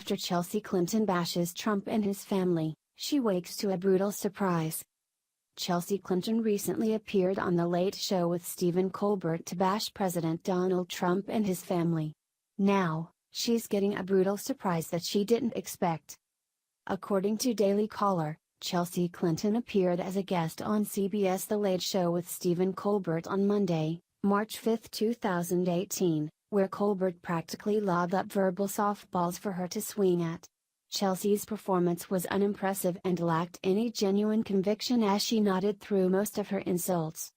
After Chelsea Clinton bashes Trump and his family, she wakes to a brutal surprise. Chelsea Clinton recently appeared on The Late Show with Stephen Colbert to bash President Donald Trump and his family. Now, she's getting a brutal surprise that she didn't expect. According to Daily Caller, Chelsea Clinton appeared as a guest on CBS The Late Show with Stephen Colbert on Monday, March 5, 2018, where Colbert practically lobbed up verbal softballs for her to swing at. Chelsea's performance was unimpressive and lacked any genuine conviction as she nodded through most of her insults.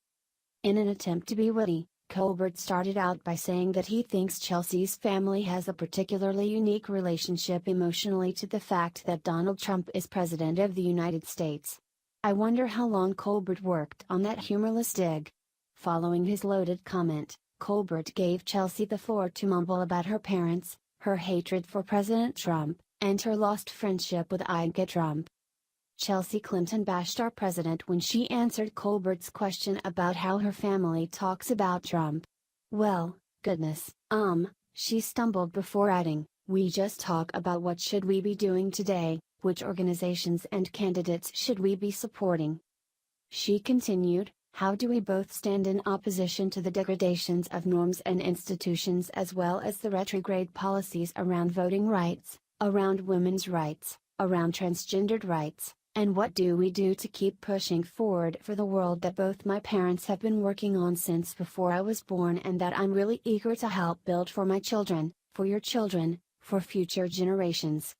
In an attempt to be witty, Colbert started out by saying that he thinks Chelsea's family has a particularly unique relationship emotionally to the fact that Donald Trump is President of the United States. I wonder how long Colbert worked on that humorless dig. Following his loaded comment, Colbert gave Chelsea the floor to mumble about her parents, her hatred for President Trump, and her lost friendship with Ivanka Trump. Chelsea Clinton bashed our president when she answered Colbert's question about how her family talks about Trump. Well, goodness, she stumbled before adding, "We just talk about what should we be doing today, which organizations and candidates should we be supporting." She continued, "How do we both stand in opposition to the degradations of norms and institutions as well as the retrograde policies around voting rights, around women's rights, around transgendered rights, and what do we do to keep pushing forward for the world that both my parents have been working on since before I was born and that I'm really eager to help build for my children, for your children, for future generations."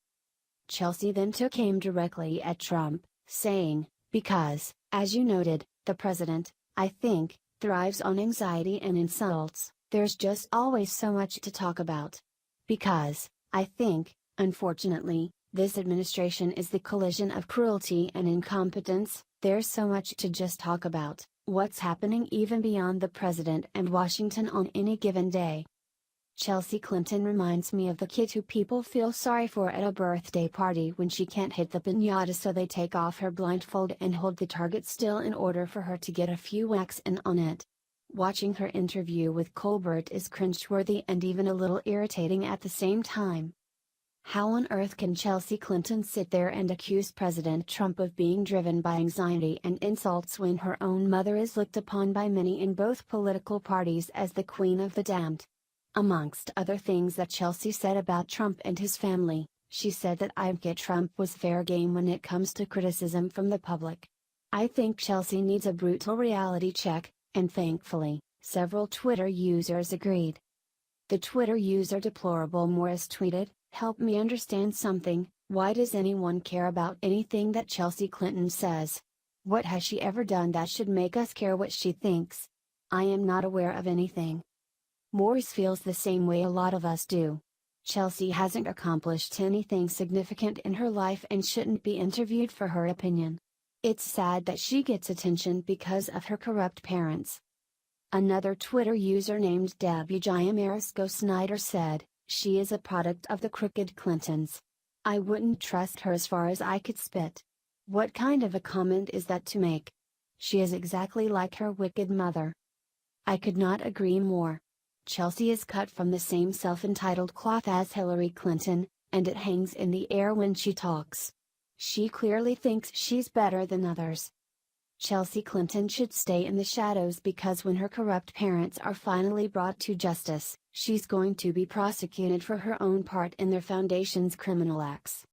Chelsea then took aim directly at Trump, saying, "Because, as you noted, the president, I think, thrives on anxiety and insults, there's just always so much to talk about. Because, I think, unfortunately, this administration is the collision of cruelty and incompetence, there's so much to just talk about, what's happening even beyond the president and Washington on any given day." Chelsea Clinton reminds me of the kid who people feel sorry for at a birthday party when she can't hit the piñata, so they take off her blindfold and hold the target still in order for her to get a few whacks in on it. Watching her interview with Colbert is cringeworthy and even a little irritating at the same time. How on earth can Chelsea Clinton sit there and accuse President Trump of being driven by anxiety and insults when her own mother is looked upon by many in both political parties as the queen of the damned? Amongst other things that Chelsea said about Trump and his family, she said that Ivanka Trump was fair game when it comes to criticism from the public. I think Chelsea needs a brutal reality check, and thankfully, several Twitter users agreed. The Twitter user Deplorable Morris tweeted, "Help me understand something, why does anyone care about anything that Chelsea Clinton says? What has she ever done that should make us care what she thinks? I am not aware of anything." Morris feels the same way a lot of us do. Chelsea hasn't accomplished anything significant in her life and shouldn't be interviewed for her opinion. It's sad that she gets attention because of her corrupt parents. Another Twitter user named WJMarisco Snyder said, "She is a product of the crooked Clintons. I wouldn't trust her as far as I could spit." What kind of a comment is that to make? She is exactly like her wicked mother. I could not agree more. Chelsea is cut from the same self-entitled cloth as Hillary Clinton, and it hangs in the air when she talks. She clearly thinks she's better than others. Chelsea Clinton should stay in the shadows because when her corrupt parents are finally brought to justice, she's going to be prosecuted for her own part in their foundation's criminal acts.